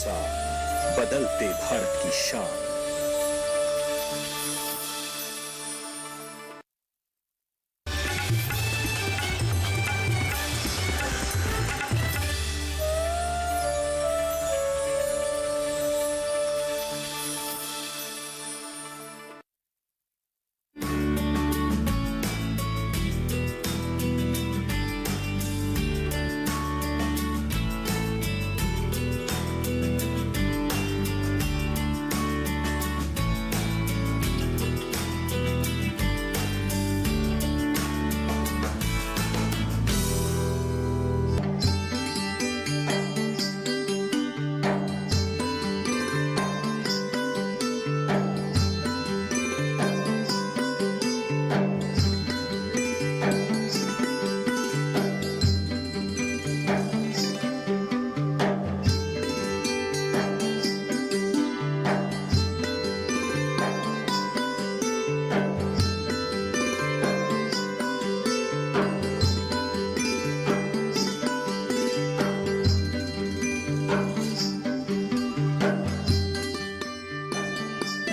भरोसा, बदलते भारत की शान।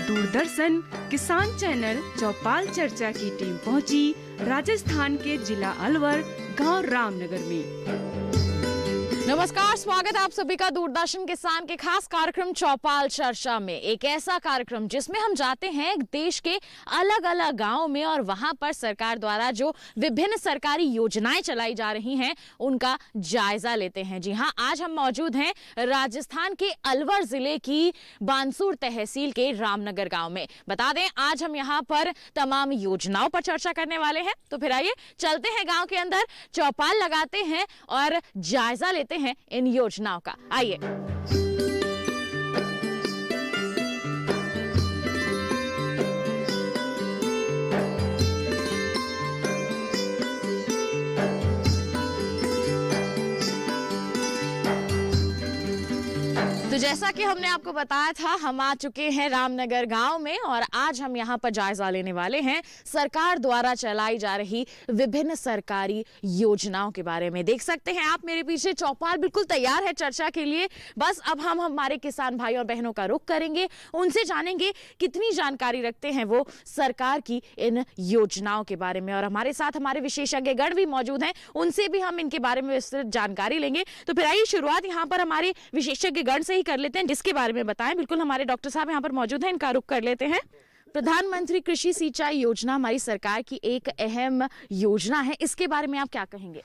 दूरदर्शन किसान चैनल चौपाल चर्चा की टीम पहुंची राजस्थान के जिला अलवर गांव रामनगर में। नमस्कार, स्वागत है आप सभी का दूरदर्शन किसान के खास कार्यक्रम चौपाल चर्चा में। एक ऐसा कार्यक्रम जिसमें हम जाते हैं देश के अलग अलग गांवों में और वहां पर सरकार द्वारा जो विभिन्न सरकारी योजनाएं चलाई जा रही हैं उनका जायजा लेते हैं। जी हां, आज हम मौजूद हैं राजस्थान के अलवर जिले की बानसूर तहसील के रामनगर गाँव में। बता दें आज हम यहाँ पर तमाम योजनाओं पर चर्चा करने वाले हैं। तो फिर आइए चलते हैं गाँव के अंदर, चौपाल लगाते हैं और जायजा लेते हैं इन योजनाओं का। आइए। तो जैसा कि हमने आपको बताया था, हम आ चुके हैं रामनगर गांव में और आज हम यहां पर जायजा लेने वाले हैं सरकार द्वारा चलाई जा रही विभिन्न सरकारी योजनाओं के बारे में। देख सकते हैं आप मेरे पीछे चौपाल बिल्कुल तैयार है चर्चा के लिए। बस अब हम हमारे किसान भाई और बहनों का रुख करेंगे, उनसे जानेंगे कितनी जानकारी रखते हैं वो सरकार की इन योजनाओं के बारे में। और हमारे साथ हमारे विशेषज्ञगण भी मौजूद हैं, उनसे भी हम इनके बारे में विस्तृत जानकारी लेंगे। तो फिर आइए शुरुआत यहाँ पर हमारे विशेषज्ञगण से ही कर लेते हैं, जिसके बारे में बताएं। बिल्कुल हमारे डॉक्टर साहब यहाँ पर मौजूद हैं, इनका रुख कर लेते हैं। प्रधानमंत्री कृषि सिंचाई योजना हमारी सरकार की एक अहम योजना है, इसके बारे में आप क्या कहेंगे?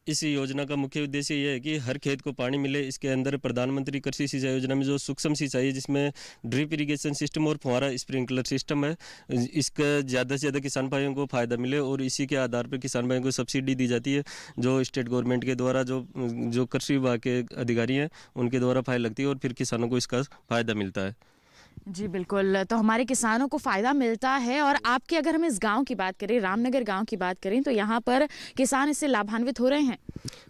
इस योजना का मुख्य उद्देश्य यह है कि हर खेत को पानी मिले। इसके अंदर प्रधानमंत्री कृषि सिंचाई योजना में जो सूक्ष्म सिंचाई है, जिसमें ड्रिप इरिगेशन सिस्टम और फुहारा स्प्रिंकलर सिस्टम है, इसका ज़्यादा से ज़्यादा किसान भाइयों को फ़ायदा मिले और इसी के आधार पर किसान भाइयों को सब्सिडी दी जाती है, जो स्टेट गवर्नमेंट के द्वारा जो कृषि विभाग के अधिकारी हैं उनके द्वारा फाइल लगती है और फिर किसानों को इसका फ़ायदा मिलता है। जी बिल्कुल, तो हमारे किसानों को फ़ायदा मिलता है। और आपके अगर हम इस गांव की बात करें, रामनगर गांव की बात करें, तो यहाँ पर किसान इससे लाभान्वित हो रहे हैं?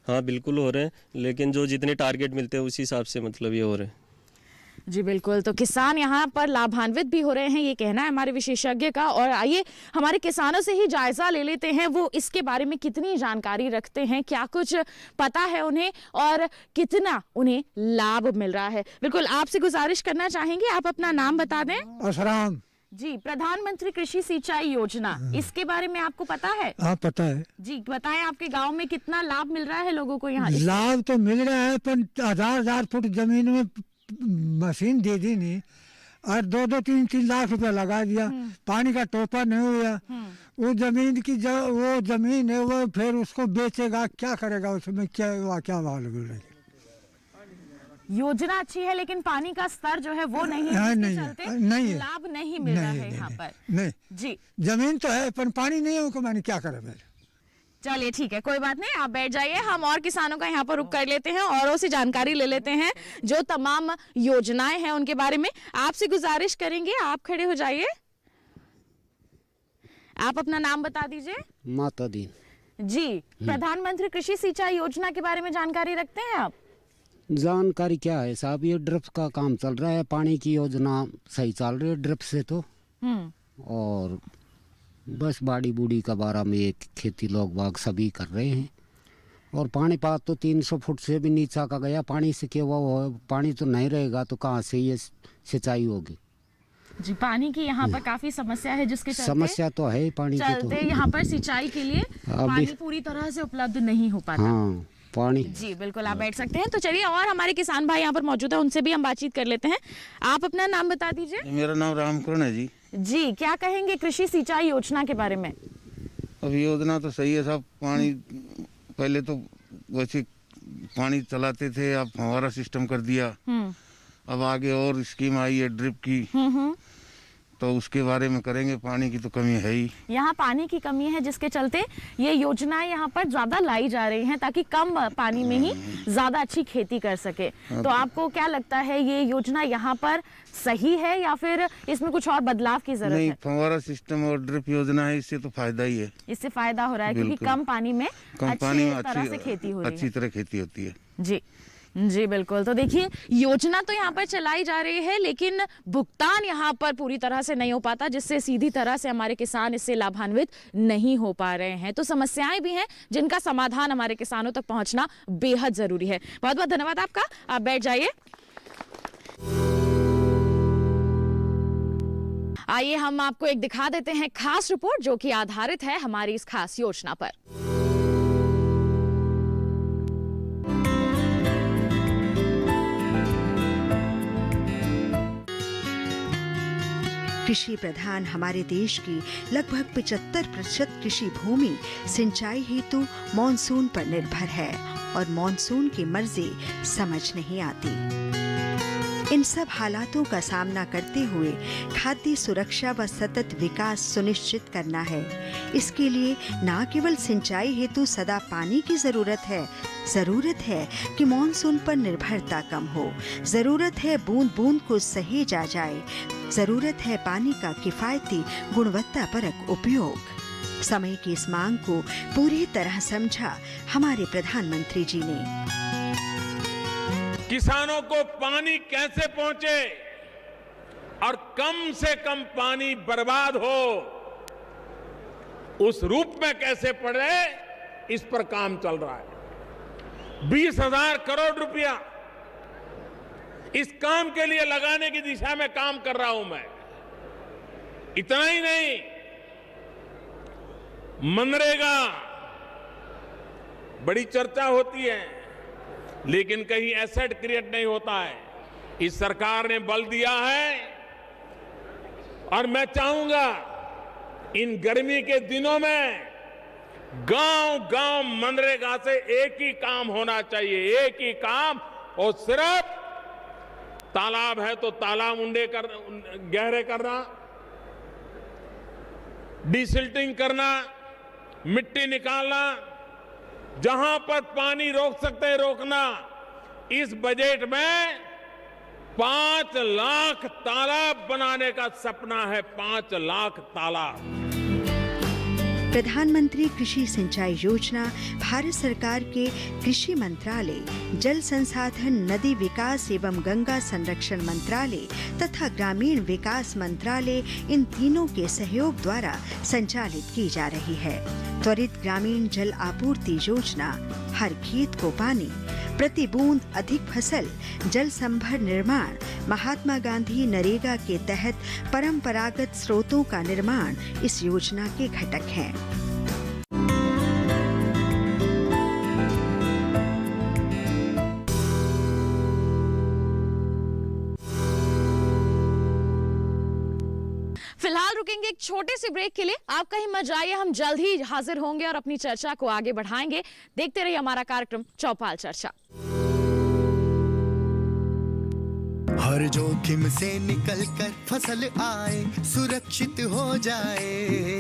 हाँ बिल्कुल हो रहे हैं, लेकिन जो जितने टारगेट मिलते हैं उसी हिसाब से मतलब ये हो रहे हैं। जी बिल्कुल, तो किसान यहाँ पर लाभान्वित भी हो रहे हैं, ये कहना है हमारे विशेषज्ञ का। और आइए हमारे किसानों से ही जायजा ले लेते हैं, वो इसके बारे में कितनी जानकारी रखते हैं, क्या कुछ पता है उन्हें और कितना उन्हें लाभ मिल रहा है। बिल्कुल आपसे गुजारिश करना चाहेंगे, आप अपना नाम बता दें। असराम जी, प्रधानमंत्री कृषि सिंचाई योजना, इसके बारे में आपको पता है? हाँ पता है जी बताएं, आपके गांव में कितना लाभ मिल रहा है लोगों को यहाँ? लाभ तो मिल रहा है, पर 1000 फुट जमीन में मशीन दे दी नहीं और 2-3 लाख रुपया लगा दिया, पानी का टोपा नहीं हुआ। वो जमीन की जो वो जमीन है वो फिर उसको बेचेगा, क्या करेगा उसमें, क्या मालूम है। योजना अच्छी है लेकिन पानी का स्तर जो है वो नहीं है, नहीं है, लाभ नहीं मिल रहा है यहाँ पर। नहीं जी, जमीन तो है पर पानी नहीं है, उनको मैंने क्या करा मेरे। चलिए ठीक है, कोई बात नहीं, आप बैठ जाइए। हम और किसानों का यहाँ पर रुक कर लेते हैं, औरों से जानकारी ले लेते हैं जो तमाम योजनाएं हैं उनके बारे में। आपसे गुजारिश करेंगे, आप खड़े हो जाइए, आप अपना नाम बता दीजिए। माता दीन जी, प्रधानमंत्री कृषि सिंचाई योजना के बारे में जानकारी रखते हैं आप? जानकारी क्या है साहब, ये ड्रिप का काम चल रहा है, पानी की योजना सही चल रही है ड्रिप से तो। और बस बाड़ी बूढ़ी का बारा में एक खेती लोग बाग सभी कर रहे हैं। और पानीपत तो 300 फुट से भी नीचा का गया, पानी से क्या हुआ, पानी तो नहीं रहेगा तो कहाँ से ये सिंचाई होगी। जी, पानी की यहाँ पर काफी समस्या है, जिसके समस्या तो है पानी की, चलते यहाँ पर सिंचाई के लिए पानी पूरी तरह से उपलब्ध नहीं हो पाता। हाँ पानी। जी बिल्कुल, आप बैठ सकते हैं। तो चलिए, और हमारे किसान भाई यहाँ पर मौजूद है, उनसे भी हम बातचीत कर लेते हैं। आप अपना नाम बता दीजिए। मेरा नाम रामकरण है जी। जी, क्या कहेंगे कृषि सिंचाई योजना के बारे में? अब योजना तो सही है साहब, पानी पहले तो वैसे पानी चलाते थे, अब फव्वारा सिस्टम कर दिया। अब आगे और स्कीम आई है ड्रिप की, तो उसके बारे में करेंगे। पानी की तो कमी है ही, यहाँ पानी की कमी है, जिसके चलते ये योजनाएं यहाँ पर ज्यादा लाई जा रही हैं, ताकि कम पानी में ही ज्यादा अच्छी खेती कर सके। तो आपको क्या लगता है, ये योजना यहाँ पर सही है या फिर इसमें कुछ और बदलाव की जरूरत नहीं? है? फव्वारा सिस्टम और ड्रिप योजना है, इससे तो फायदा ही है। इससे फायदा हो रहा है क्योंकि कम पानी में अच्छी तरह से खेती हो रही है। अच्छी तरह खेती होती है। जी जी बिल्कुल। तो देखिए, योजना तो यहाँ पर चलाई जा रही है, लेकिन भुगतान यहाँ पर पूरी तरह से नहीं हो पाता, जिससे सीधी तरह से हमारे किसान इससे लाभान्वित नहीं हो पा रहे हैं। तो समस्याएं भी हैं, जिनका समाधान हमारे किसानों तक पहुंचना बेहद जरूरी है। बहुत बहुत धन्यवाद आपका, आप बैठ जाइए। आइए हम आपको एक दिखा देते हैं खास रिपोर्ट, जो कि आधारित है हमारी इस खास योजना पर। कृषि प्रधान हमारे देश की लगभग 75% कृषि भूमि सिंचाई हेतु मॉनसून पर निर्भर है और मॉनसून की मर्जी समझ नहीं आती। इन सब हालातों का सामना करते हुए खाद्य सुरक्षा व सतत विकास सुनिश्चित करना है। इसके लिए न केवल सिंचाई हेतु सदा पानी की जरूरत है कि मॉनसून पर निर्भरता कम हो। जरूरत है बूंद बूंद को सहेजा जाए। जरूरत है पानी का किफायती गुणवत्तापरक उपयोग। समय की इस मांग को पूरी तरह समझा हमारे प्रधानमंत्री जी ने। किसानों को पानी कैसे पहुंचे और कम से कम पानी बर्बाद हो, उस रूप में कैसे पड़े, इस पर काम चल रहा है। 20,000 करोड़ रुपया इस काम के लिए लगाने की दिशा में काम कर रहा हूं मैं। इतना ही नहीं, मनरेगा बड़ी चर्चा होती है, लेकिन कहीं एसेट क्रिएट नहीं होता है। इस सरकार ने बल दिया है और मैं चाहूंगा इन गर्मी के दिनों में गांव-गांव मनरेगा से एक ही काम होना चाहिए, एक ही काम, और सिर्फ तालाब है तो तालाब गहरे करना, डिसिल्टिंग करना, मिट्टी निकालना, जहां पर पानी रोक सकते हैं रोकना। इस बजट में 5 लाख तालाब बनाने का सपना है, 5 लाख तालाब। प्रधानमंत्री कृषि सिंचाई योजना भारत सरकार के कृषि मंत्रालय, जल संसाधन नदी विकास एवं गंगा संरक्षण मंत्रालय तथा ग्रामीण विकास मंत्रालय, इन तीनों के सहयोग द्वारा संचालित की जा रही है। त्वरित ग्रामीण जल आपूर्ति योजना, हर खेत को पानी, प्रति बूंद अधिक फसल, जल संभर निर्माण, महात्मा गांधी नरेगा के तहत परंपरागत स्रोतों का निर्माण इस योजना के घटक हैं। फिलहाल रुकेंगे एक छोटे से ब्रेक के लिए। आप कहीं मत जाइए, हम जल्द ही हाजिर होंगे और अपनी चर्चा को आगे बढ़ाएंगे। देखते रहिए हमारा कार्यक्रम चौपाल चर्चा। हर जोखिम से निकल कर फसल आए, सुरक्षित हो जाए।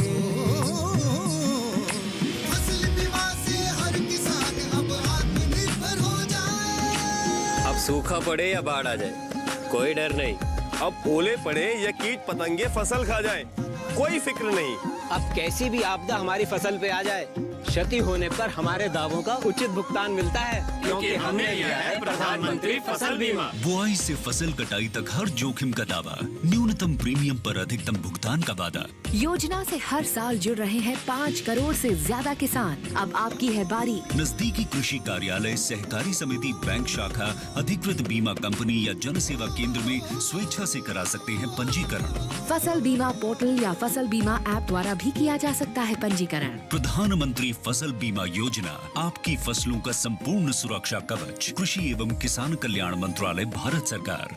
फसल बीमा से हर किसान अब आत्मनिर्भर हो जाए। अब सूखा पड़े या बाढ़ आ जाए, कोई डर नहीं। अब ओले पड़े या कीट पतंगे फसल खा जाए, कोई फिक्र नहीं। अब कैसी भी आपदा हमारी फसल पे आ जाए, क्षति होने पर हमारे दावों का उचित भुगतान मिलता है, क्योंकि हमने लिया है प्रधानमंत्री फसल बीमा। बुआई से फसल कटाई तक हर जोखिम का दावा, न्यूनतम प्रीमियम पर अधिकतम भुगतान का वादा। योजना से हर साल जुड़ रहे हैं 5 करोड़ से ज्यादा किसान। अब आपकी है बारी। नजदीकी कृषि कार्यालय, सहकारी समिति, बैंक शाखा, अधिकृत बीमा कंपनी या जन सेवा केंद्र में स्वेच्छा से करा सकते हैं पंजीकरण। फसल बीमा पोर्टल या फसल बीमा ऐप द्वारा भी किया जा सकता है पंजीकरण। प्रधानमंत्री फसल बीमा योजना, आपकी फसलों का संपूर्ण सुरक्षा कवच। कृषि एवं किसान कल्याण मंत्रालय, भारत सरकार।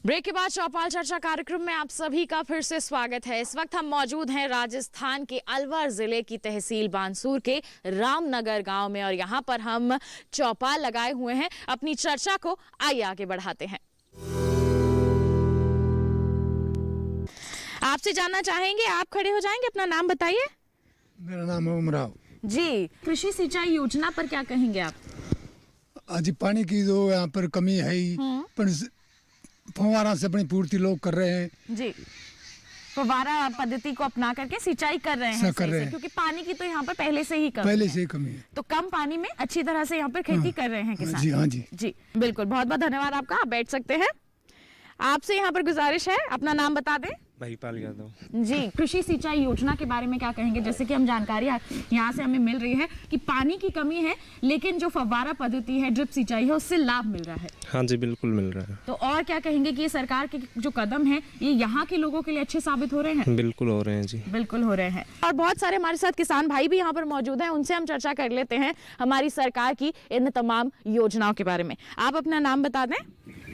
ब्रेक के बाद चौपाल चर्चा कार्यक्रम में आप सभी का फिर से स्वागत है। इस वक्त हम मौजूद हैं राजस्थान के अलवर जिले की तहसील बानसूर के रामनगर गांव में और यहां पर हम चौपाल लगाए हुए हैं। अपनी चर्चा को आइए आगे बढ़ाते हैं। आपसे जानना चाहेंगे, आप खड़े हो जाएंगे, अपना नाम बताइए। मेरा नाम है उमराव जी। कृषि सिंचाई योजना पर क्या कहेंगे आप? आज पानी की जो यहाँ पर कमी है ही, पर फव्वारा से अपनी पूर्ति लोग कर रहे हैं जी। फव्वारा पद्धति को अपना करके सिंचाई कर रहे हैं, क्योंकि पानी की तो यहाँ पर पहले से ही कमी है। तो कम पानी में अच्छी तरह से यहाँ पर खेती कर रहे हैं किसान। जी हाँ जी जी बिल्कुल, बहुत बहुत धन्यवाद आपका। आप बैठ सकते हैं। आपसे यहाँ पर गुजारिश है, अपना नाम बता दें। महिपाल यादव जी। कृषि सिंचाई योजना के बारे में क्या कहेंगे? जैसे कि हम जानकारी यहाँ से हमें मिल रही है कि पानी की कमी है, लेकिन जो फव्वारा पद्धति है, ड्रिप सिंचाई है, उससे लाभ मिल रहा है। हाँ जी बिल्कुल मिल रहा है। तो और क्या कहेंगे कि ये सरकार के जो कदम है, ये यहाँ के लोगों के लिए अच्छे साबित हो रहे हैं? बिल्कुल हो रहे हैं जी, बिल्कुल हो रहे हैं। और बहुत सारे हमारे साथ किसान भाई भी यहाँ पर मौजूद हैं, उनसे हम चर्चा कर लेते हैं हमारी सरकार की इन तमाम योजनाओं के बारे में। आप अपना नाम बता दें।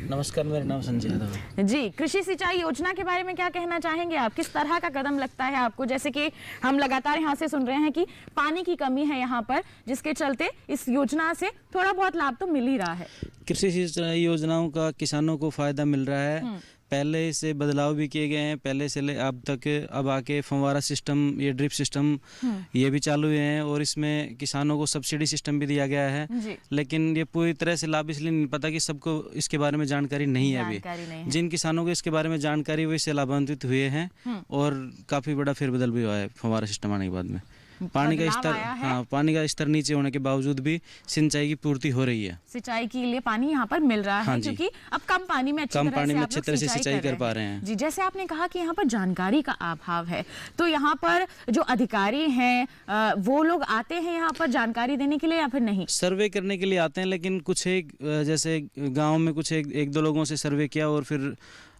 नमस्कार, मेरा नाम संजय यादव है जी। कृषि सिंचाई योजना के बारे में क्या कहना चाहेंगे आप? किस तरह का कदम लगता है आपको? जैसे कि हम लगातार यहाँ से सुन रहे हैं कि पानी की कमी है यहाँ पर, जिसके चलते इस योजना से थोड़ा बहुत लाभ तो मिल ही रहा है। कृषि सिंचाई योजनाओं का किसानों को फायदा मिल रहा है। पहले से बदलाव भी किए गए हैं, पहले से अब तक अब आके फव्वारा सिस्टम, ये ड्रिप सिस्टम ये भी चालू हुए हैं और इसमें किसानों को सब्सिडी सिस्टम भी दिया गया है। लेकिन ये पूरी तरह से लाभ इसलिए नहीं पता कि सबको इसके बारे में जानकारी नहीं है अभी। जिन किसानों को इसके बारे में जानकारी हुई से लाभान्वित हुए हैं और काफ़ी बड़ा फेरबदल भी हुआ है फव्वारा सिस्टम आने के बाद में। पानी का स्तर, हाँ, पानी का स्तर नीचे होने के बावजूद भी सिंचाई की पूर्ति हो रही है। सिंचाई के लिए पानी यहाँ पर मिल रहा है, हाँ क्योंकि अब कम पानी में अच्छी तरह से सिंचाई कर पा रहे हैं जी। जैसे आपने कहा कि यहाँ पर जानकारी का अभाव है, तो यहाँ पर जो अधिकारी हैं वो लोग आते हैं यहाँ पर जानकारी देने के लिए या फिर नहीं? सर्वे करने के लिए आते हैं, लेकिन कुछ एक जैसे गाँव में कुछ एक दो लोगों से सर्वे किया और फिर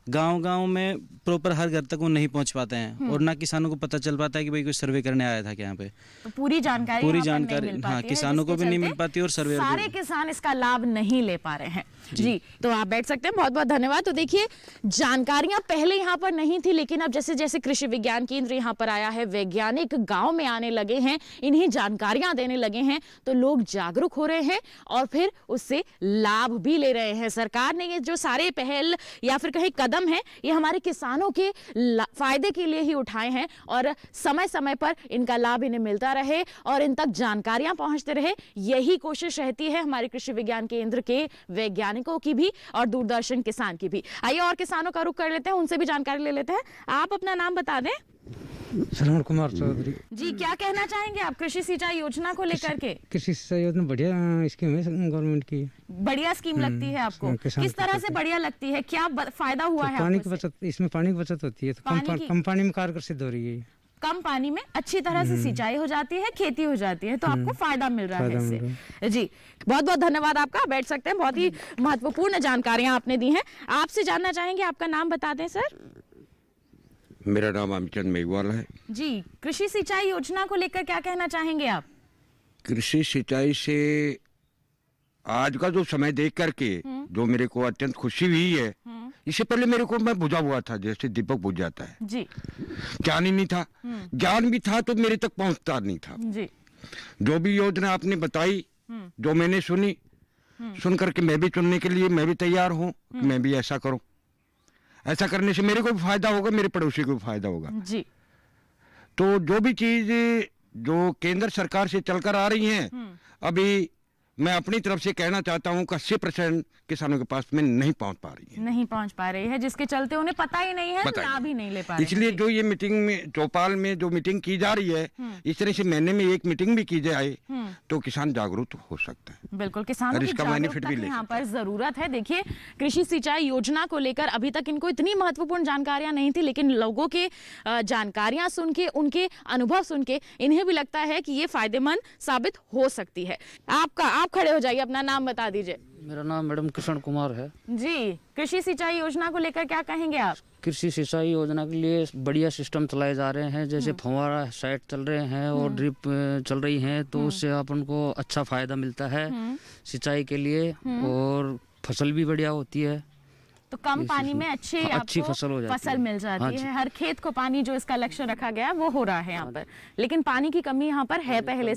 गांव में प्रॉपर हर घर तक वो नहीं पहुंच पाते हैं और ना किसानों को पता चल पाता है कि भाई कोई सर्वे करने आया था क्या यहाँ पे। तो पूरी जानकारी हाँ, किसानों को भी नहीं मिल पाती और सर्वे सारे किसान इसका लाभ नहीं ले पा रहे हैं जी। तो आप बैठ सकते हैं, बहुत बहुत धन्यवाद। तो देखिए, जानकारियां पहले यहाँ पर नहीं थी, लेकिन अब जैसे जैसे कृषि विज्ञान केंद्र यहाँ पर आया है, वैज्ञानिक गाँव में आने लगे हैं, इन्हीं जानकारियां देने लगे हैं, तो लोग जागरूक हो रहे हैं और फिर उससे लाभ भी ले रहे हैं। सरकार ने ये जो सारे पहल या फिर कहीं कदम है, ये हमारे किसानों के फायदे के लिए ही उठाए हैं और समय समय पर इनका लाभ इन्हें मिलता रहे और इन तक जानकारियां पहुंचते रहे, यही कोशिश रहती है हमारे कृषि विज्ञान केंद्र के वैज्ञानिकों की भी और दूरदर्शन किसान की भी। आइए और किसानों का रुख कर लेते हैं, उनसे भी जानकारी ले लेते हैं। आप अपना नाम बता दें। श्रवण कुमार चौधरी जी। क्या कहना चाहेंगे आप कृषि सिंचाई योजना को लेकर के? कृषि सिंचाई योजना बढ़िया स्कीम है गवर्नमेंट की। बढ़िया स्कीम लगती है आपको? किस तरह से बढ़िया लगती है? क्या फायदा हुआ है? पानी की बचत, इसमें पानी की बचत होती है, तो कम पानी में कारगर सिद्ध हो रही है। कम पानी में अच्छी तरह से सिंचाई हो जाती है, खेती हो जाती है, तो आपको फायदा मिल रहा है इससे जी। बहुत बहुत धन्यवाद आपका, बैठ सकते हैं। बहुत ही महत्वपूर्ण जानकारियां आपने दी हैं। आपसे जानना चाहेंगे, आपका नाम बता दें सर। मेरा नाम अमचंद मेघवाल है जी। कृषि सिंचाई योजना को लेकर क्या कहना चाहेंगे आप? कृषि सिंचाई से आज का जो समय देख करके जो मेरे को अत्यंत खुशी हुई है। इससे पहले मेरे को मैं बुझा हुआ था, जैसे दीपक बुझ जाता है जी। ज्ञान ही नहीं था, ज्ञान भी था तो मेरे तक पहुंचता नहीं था जी। जो भी योजना आपने बताई, जो मैंने सुनी, सुन करके मैं भी चुनने के लिए मैं भी तैयार हूँ, मैं भी ऐसा करूँ। ऐसा करने से मेरे को भी फायदा होगा, मेरे पड़ोसी को भी फायदा होगा जी। तो जो भी चीज जो केंद्र सरकार से चलकर आ रही हैं, अभी मैं अपनी तरफ से कहना चाहता हूँ कि 80% किसानों के पास में नहीं पहुँच पा रही है, नहीं पहुंच पा रही है, जिसके चलते उन्हें पता ही नहीं है, लाभ ही नहीं ले पा रहे। इसलिए जो ये मीटिंग में चौपाल में जो मीटिंग की जा रही है, इस तरह से महीने में एक मीटिंग भी की जाए तो किसान जागरूक हो सकते हैं। बिल्कुल, किसानों की जागरूकता की यहाँ पर जरूरत है। देखिए, कृषि सिंचाई योजना को लेकर अभी तक इनको इतनी महत्वपूर्ण जानकारियां नहीं थी, लेकिन लोगों के जानकारियां सुन के, उनके अनुभव सुन के इन्हें भी लगता है कि ये फायदेमंद साबित हो सकती है। आप खड़े हो जाइए, अपना नाम बता दीजिए। मेरा नाम मैडम किशन कुमार है जी। कृषि सिंचाई योजना को लेकर क्या कहेंगे आप? कृषि सिंचाई योजना के लिए बढ़िया सिस्टम चलाए जा रहे हैं, जैसे फव्वारा साइट चल रहे हैं और ड्रिप चल रही हैं, तो उससे अपन को अच्छा फायदा मिलता है सिंचाई के लिए, और फसल भी बढ़िया होती है। तो कम पानी में अच्छी फसल मिल जाती है। हर खेत को पानी, जो इसका लक्ष्य रखा गया है, वो हो रहा है यहाँ पर। लेकिन पानी की कमी यहाँ पर है पहले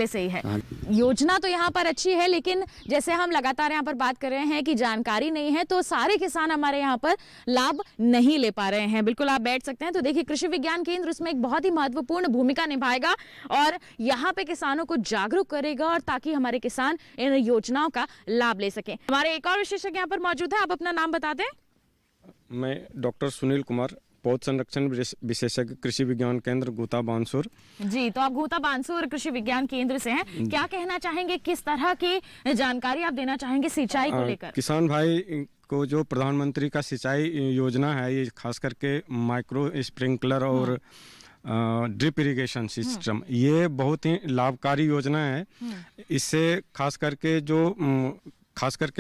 से ही है। योजना तो यहाँ पर अच्छी है, लेकिन जैसे हम लगातार यहाँ पर बात कर रहे हैं कि जानकारी नहीं है, तो सारे किसान हमारे यहाँ पर लाभ नहीं ले पा रहे हैं। बिल्कुल, आप बैठ सकते हैं। तो देखिए, कृषि विज्ञान केंद्र इसमें एक बहुत ही महत्वपूर्ण भूमिका निभाएगा और यहाँ पे किसानों को जागरूक करेगा, और ताकि हमारे किसान इन योजनाओं का लाभ ले सकें। हमारे एक और विशेषज्ञ यहाँ पर मौजूद है, आप अपना नाम बता दें। मैं डॉक्टर सुनील कुमार, पौध संरक्षण विशेषज्ञ, कृषि विज्ञान केंद्र गुता बानसूर। जी, तो आप गुता बानसूर कृषि विज्ञान केंद्र से हैं। क्या कहना चाहेंगे, किस तरह की जानकारी आप देना चाहेंगे सिंचाई को लेकर? किसान भाई को जो प्रधानमंत्री का सिंचाई योजना है, ये खास करके माइक्रो स्प्रिंकलर और ड्रिप इरिगेशन सिस्टम, ये बहुत ही लाभकारी योजना है। इससे खास करके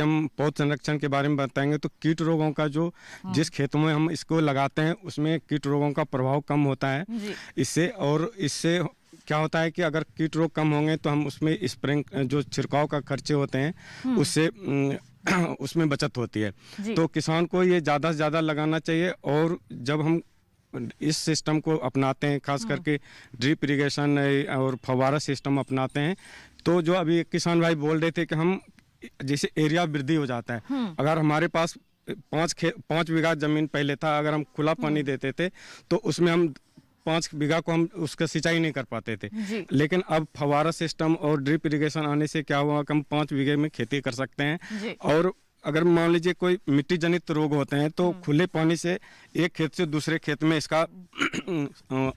हम पौध संरक्षण के बारे में बताएंगे तो कीट रोगों का जो जिस खेतों में हम इसको लगाते हैं उसमें कीट रोगों का प्रभाव कम होता है इससे क्या होता है कि अगर कीट रोग कम होंगे तो हम उसमें स्प्रिंग जो छिड़काव का खर्चे होते हैं उससे उसमें बचत होती है। तो किसान को ये ज़्यादा से ज़्यादा लगाना चाहिए। और जब हम इस सिस्टम को अपनाते हैं, खास करके ड्रिप इरिगेशन और फव्वारा सिस्टम अपनाते हैं, तो जो अभी किसान भाई बोल रहे थे कि हम जैसे एरिया वृद्धि हो जाता है। अगर हमारे पास 5 बीघा जमीन पहले था, अगर हम खुला पानी देते थे तो उसमें हम 5 बीघा को हम उसका सिंचाई नहीं कर पाते थे। लेकिन अब फव्वारा सिस्टम और ड्रिप इरिगेशन आने से क्या हुआ कि हम 5 बीघे में खेती कर सकते हैं। और अगर मान लीजिए कोई मिट्टी जनित रोग होते हैं तो खुले पानी से एक खेत से दूसरे खेत में इसका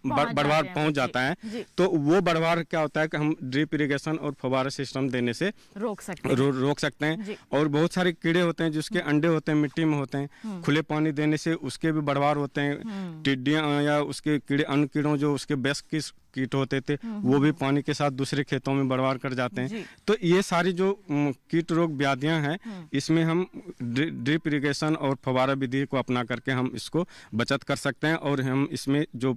बढ़वार पहुंच जाता है। तो वो बढ़वार क्या होता है कि हम ड्रिप इरिगेशन और फव्वारा सिस्टम देने से रोक सकते हैं। और बहुत सारे कीड़े होते हैं जिसके अंडे होते हैं मिट्टी में होते हैं, खुले पानी देने से उसके भी बढ़वार होते हैं। टिड्डियाँ या उसके कीड़े, अन्य कीड़ों जो उसके बेस की कीट होते थे वो भी पानी के साथ दूसरे खेतों में बढ़वार कर जाते हैं। तो ये सारी जो कीट रोग व्याधियां हैं, इसमें हम ड्रिप इरिगेशन और फव्वारा विधि को अपना करके हम इसको बचत कर सकते हैं। और हम इसमें जो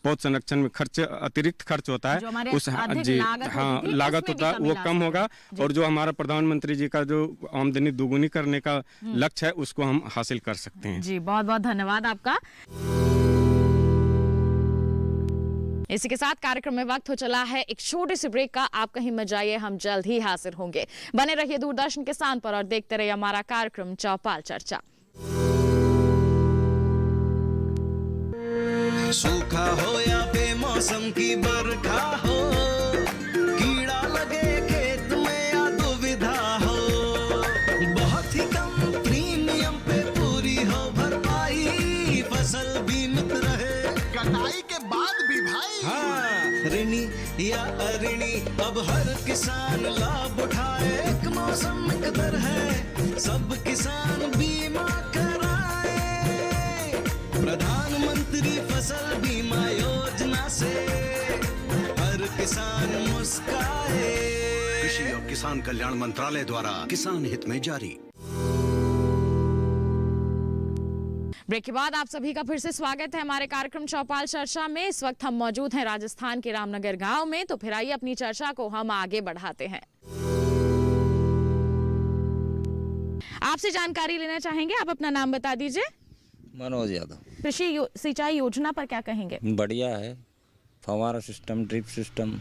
पौध संरक्षण में अतिरिक्त खर्च होता है, उस लागत होता है वो कम होगा। और जो हमारा प्रधानमंत्री जी का जो आमदनी दोगुनी करने का लक्ष्य है उसको हम हासिल कर सकते हैं। जी, बहुत बहुत धन्यवाद आपका। इसी के साथ कार्यक्रम में वक्त हो चला है एक छोटे से ब्रेक का। आप कहीं मत जाइए, हम जल्द ही हाजिर होंगे। बने रहिए दूरदर्शन के साथ पर और देखते रहिए हमारा कार्यक्रम चौपाल चर्चा। सूखा हो या बेमौसम की बरखा हो, कीड़ा लगे खेत में या दुविधा हो, बहुत ही कम प्रीमियम पे पूरी हो भरपाई, फसल बीमित रहे कटाई के बाद भी भाई। हाँ, ऋणी या अऋणी अब हर किसान लाभ उठाए, एक मौसम कदर है सब किसान बीमा कराए। प्रधानमंत्री फसल बीमा योजना से हर किसान मुस्काए। कृषि और किसान कल्याण मंत्रालय द्वारा किसान हित में जारी। ब्रेक के बाद आप सभी का फिर से स्वागत है हमारे कार्यक्रम चौपाल चर्चा में। इस वक्त हम मौजूद हैं राजस्थान के रामनगर गांव में। तो फिर आइए अपनी चर्चा को हम आगे बढ़ाते हैं। आपसे जानकारी लेना चाहेंगे, आप अपना नाम बता दीजिए। मनोज यादव। कृषि सिंचाई योजना पर क्या कहेंगे? बढ़िया है, फव्वारा सिस्टम, ड्रिप सिस्टम,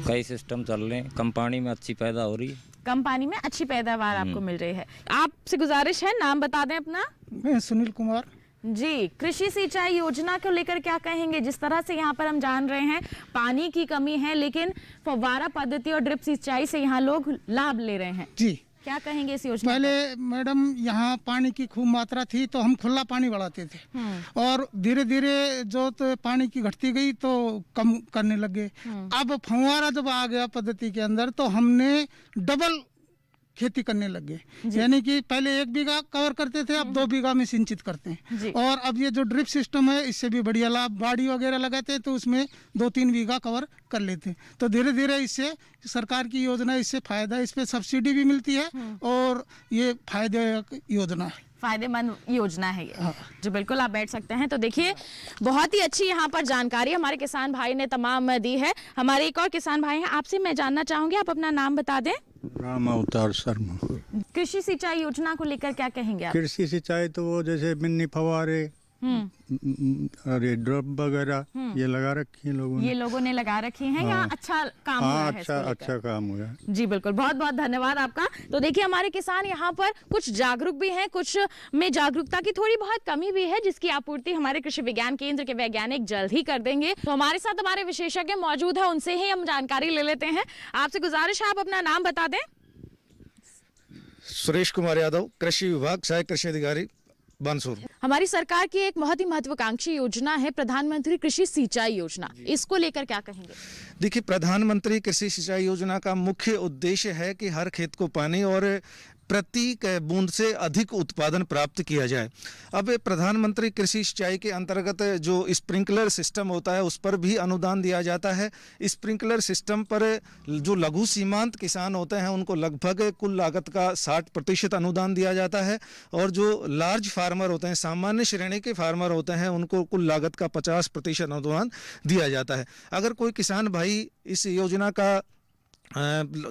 कई सिस्टम चल रहे हैं। कम पानी में अच्छी पैदा हो रही है, कम पानी में अच्छी पैदावार आपको मिल रही है। आपसे गुजारिश है, नाम बता दें अपना। मैं सुनील कुमार। जी, कृषि सिंचाई योजना को लेकर क्या कहेंगे? जिस तरह से यहाँ पर हम जान रहे हैं पानी की कमी है, लेकिन फव्वारा पद्धति और ड्रिप सिंचाई से यहाँ लोग लाभ ले रहे हैं। जी, क्या कहेंगे इस योजना? पहले मैडम यहाँ पानी की खूब मात्रा थी तो हम खुला पानी बढ़ाते थे और धीरे धीरे जो तो पानी की घटती गई तो कम करने लगे। अब फव्वारा जब आ गया पद्धति के अंदर तो हमने डबल खेती करने लगे, यानी कि पहले 1 बीघा कवर करते थे, अब 2 बीघा में सिंचित करते हैं। और अब ये जो ड्रिप सिस्टम है इससे भी बढ़िया लाभ, बाड़ी वगैरह लगाते हैं तो उसमें 2-3 बीघा कवर कर लेते हैं। तो धीरे धीरे इससे सरकार की योजना, इससे फायदा, इस पे सब्सिडी भी मिलती है और ये फायदेमंद योजना है। फायदेमंद योजना है ये। जो बिल्कुल आप बैठ सकते हैं। तो देखिए बहुत ही अच्छी यहाँ पर जानकारी हमारे किसान भाई ने तमाम दी है। हमारे एक और किसान भाई हैं, आपसे मैं जानना चाहूंगी, आप अपना नाम बता दें। राम अवतार शर्मा। कृषि सिंचाई योजना को लेकर क्या कहेंगे आप? कृषि सिंचाई तो वो जैसे मिनी फवारे अरे ड्रॉप वगैरह ये लगा रखी है लोगों ने। ये लोगों ने लगा रखी हैं या अच्छा काम हुआ है? अच्छा काम हुआ है। जी बिल्कुल, बहुत बहुत धन्यवाद आपका। तो देखिए हमारे किसान यहाँ पर कुछ जागरूक भी हैं, कुछ में जागरूकता की थोड़ी बहुत कमी भी है, जिसकी आपूर्ति हमारे कृषि विज्ञान केंद्र के वैज्ञानिक जल्द ही कर देंगे। तो हमारे साथ हमारे विशेषज्ञ मौजूद है, उनसे ही हम जानकारी ले लेते हैं। आपसे गुजारिश है आप अपना नाम बता दें। सुरेश कुमार यादव, कृषि विभाग, सहायक कृषि अधिकारी, बानसूर। हमारी सरकार की एक बहुत ही महत्वाकांक्षी योजना है प्रधानमंत्री कृषि सिंचाई योजना, इसको लेकर क्या कहेंगे? देखिए, प्रधानमंत्री कृषि सिंचाई योजना का मुख्य उद्देश्य है कि हर खेत को पानी और प्रति बूंद से अधिक उत्पादन प्राप्त किया जाए। अब प्रधानमंत्री कृषि सिंचाई के अंतर्गत जो स्प्रिंकलर सिस्टम होता है उस पर भी अनुदान दिया जाता है। स्प्रिंकलर सिस्टम पर जो लघु सीमांत किसान होते हैं उनको लगभग कुल लागत का 60% अनुदान दिया जाता है और जो लार्ज फार्मर होते हैं, सामान्य श्रेणी के फार्मर होते हैं, उनको कुल लागत का 50% अनुदान दिया जाता है। अगर कोई किसान भाई इस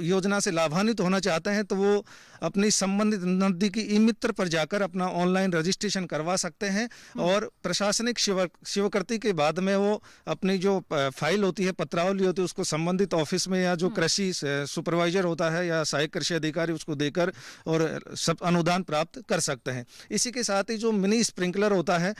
योजना से लाभान्वित होना चाहते हैं तो वो अपनी संबंधित नजदीकी ई मित्र पर जाकर अपना ऑनलाइन रजिस्ट्रेशन करवा सकते हैं और प्रशासनिक स्वीकृति के बाद में वो अपनी जो फाइल होती है, पत्रावली होती है, उसको संबंधित ऑफिस में या जो कृषि सुपरवाइजर होता है या सहायक कृषि अधिकारी उसको देकर और सब अनुदान प्राप्त कर सकते हैं। इसी के साथ ही जो मिनी स्प्रिंकलर होता है,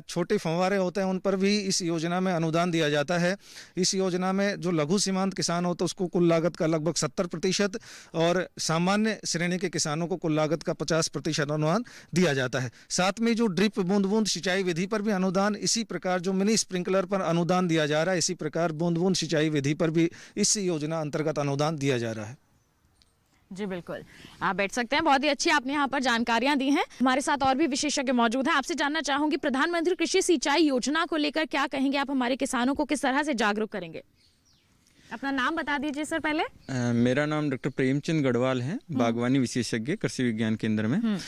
छोटे फव्वारे होते हैं, उन पर भी इस योजना में अनुदान दिया जाता है। इस योजना में जो लघु सीमांत किसान होता है उसको कुल लागत का लगभग 70% और सामान्य श्रेणी के किसानों को कुल लागत का 50% अनुदान दिया जाता है। साथ में जो ड्रिप बूंद बूंद सिंचाई विधि पर भी अनुदान, इसी प्रकार जो मिनी स्प्रिंकलर पर अनुदान दिया जा रहा है, इसी प्रकार बूंद बूंद सिंचाई विधि पर भी इस योजना अंतर्गत अनुदान दिया जा रहा है। जी बिल्कुल, आप बैठ सकते हैं। बहुत ही अच्छी आपने यहाँ पर जानकारियां दी हैं। हमारे साथ और भी विशेषज्ञ मौजूद हैं। आपसे जानना चाहूंगी प्रधानमंत्री कृषि सिंचाई योजना को लेकर क्या कहेंगे आप? हमारे किसानों को किस तरह से जागरूक करेंगे? अपना नाम बता दीजिए सर पहले। मेरा नाम डॉक्टर प्रेमचंद गढ़वाल है, बागवानी विशेषज्ञ, कृषि विज्ञान केंद्र में।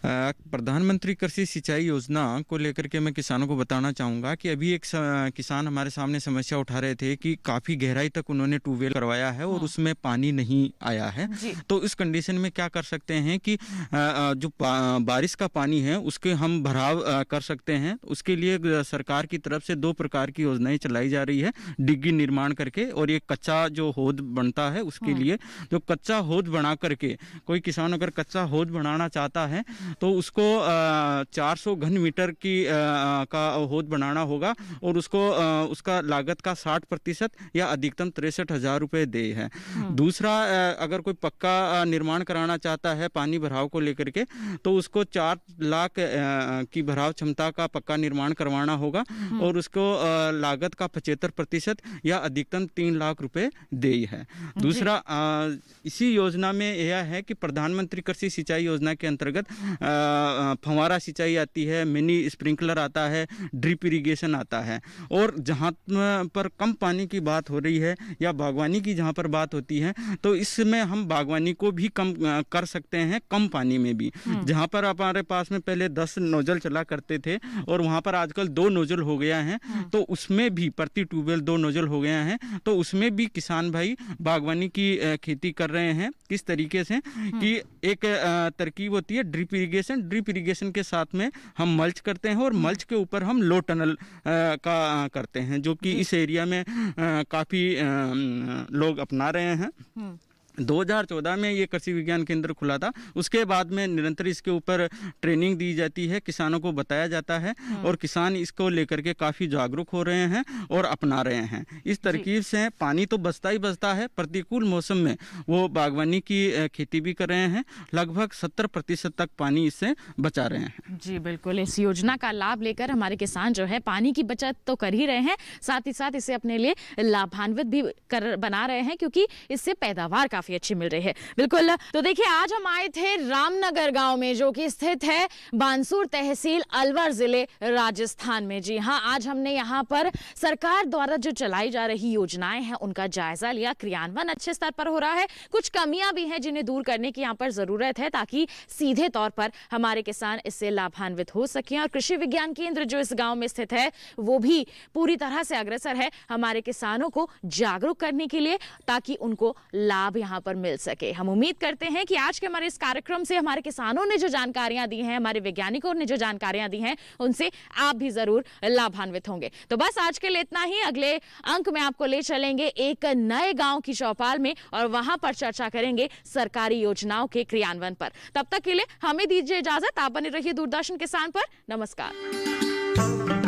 प्रधानमंत्री कृषि सिंचाई योजना को लेकर के मैं किसानों को बताना चाहूँगा कि अभी एक किसान हमारे सामने समस्या उठा रहे थे कि काफ़ी गहराई तक उन्होंने ट्यूबवेल करवाया है और उसमें पानी नहीं आया है। तो इस कंडीशन में क्या कर सकते हैं कि जो बारिश का पानी है उसके हम भराव कर सकते हैं। उसके लिए सरकार की तरफ से 2 प्रकार की योजनाएं चलाई जा रही है, डिग्गी निर्माण करके और एक कच्चा जो होद बनता है उसके लिए। जो कच्चा होद बना करके कोई किसान अगर कच्चा होद बनाना चाहता है तो उसको 400 घन मीटर की का होद बनाना होगा और उसको उसका लागत का 60% या अधिकतम 63,000 रुपये दे है। दूसरा, अगर कोई पक्का निर्माण कराना चाहता है पानी भराव को लेकर के तो उसको 4 लाख की भराव क्षमता का पक्का निर्माण करवाना होगा और उसको लागत का 75% या अधिकतम 3 लाख रुपए दे है। दूसरा, इसी योजना में यह है कि प्रधानमंत्री कृषि सिंचाई योजना के अंतर्गत फव्वारा सिंचाई आती है, मिनी स्प्रिंकलर आता है, ड्रिप इरिगेशन आता है। और जहाँ पर कम पानी की बात हो रही है या बागवानी की जहाँ पर बात होती है तो इसमें हम बागवानी को भी कम कर सकते हैं, कम पानी में भी। जहाँ पर हमारे पास में पहले 10 नोजल चला करते थे और वहाँ पर आजकल 2 नोजल हो गया है, तो उसमें भी प्रति ट्यूबवेल 2 नोजल हो गया है। तो उसमें भी किसान भाई बागवानी की खेती कर रहे हैं। किस तरीके से कि एक तरकीब होती है ड्रिप इरिगेशन। ड्रिप इरिगेशन के साथ में हम मल्च करते हैं और मल्च के ऊपर हम लो टनल का करते हैं, जो कि इस एरिया में काफ़ी लोग अपना रहे हैं। 2014 में ये कृषि विज्ञान केंद्र खुला था। उसके बाद में निरंतर इसके ऊपर ट्रेनिंग दी जाती है, किसानों को बताया जाता है और किसान इसको लेकर के काफ़ी जागरूक हो रहे हैं और अपना रहे हैं। इस तरकीब से पानी तो बचता ही बचता है, प्रतिकूल मौसम में वो बागवानी की खेती भी कर रहे हैं। लगभग 70% तक पानी इससे बचा रहे हैं। जी बिल्कुल, इस योजना का लाभ लेकर हमारे किसान जो है पानी की बचत तो कर ही रहे हैं, साथ ही साथ इसे अपने लिए लाभान्वित भी बना रहे हैं, क्योंकि इससे पैदावार काफी अच्छी मिल रही है। बिल्कुल, तो देखिए आज हम आए थे रामनगर गांव में, जो कि स्थित है बानसूर तहसील अलवर जिले राजस्थान में। जी हाँ, आज हमने यहाँ पर सरकार द्वारा जो चलाई जा रही योजनाएं हैं उनका जायजा लिया। क्रियान्वयन अच्छे स्तर पर हो रहा है, कुछ कमियां भी हैं जिन्हें दूर करने की यहाँ पर जरूरत है, ताकि सीधे तौर पर हमारे किसान इससे लाभान्वित हो सकें। और कृषि विज्ञान केंद्र जो इस गांव में स्थित है वो भी पूरी तरह से अग्रसर है हमारे किसानों को जागरूक करने के लिए, ताकि उनको लाभ यहाँ पर मिल सके। हम उम्मीद करते हैं कि आज के हमारे इस कार्यक्रम से हमारे किसानों ने जो जानकारियां दी हैं, हमारे वैज्ञानिकों ने जो जानकारियां दी हैं, उनसे आप भी जरूर लाभान्वित होंगे। तो बस आज के लिए इतना ही। अगले अंक में आपको ले चलेंगे एक नए गांव की चौपाल में और वहां पर चर्चा करेंगे सरकारी योजनाओं के क्रियान्वयन पर। तब तक के लिए हमें दीजिए इजाजत। आप बने रहिए दूरदर्शन किसान पर। नमस्कार।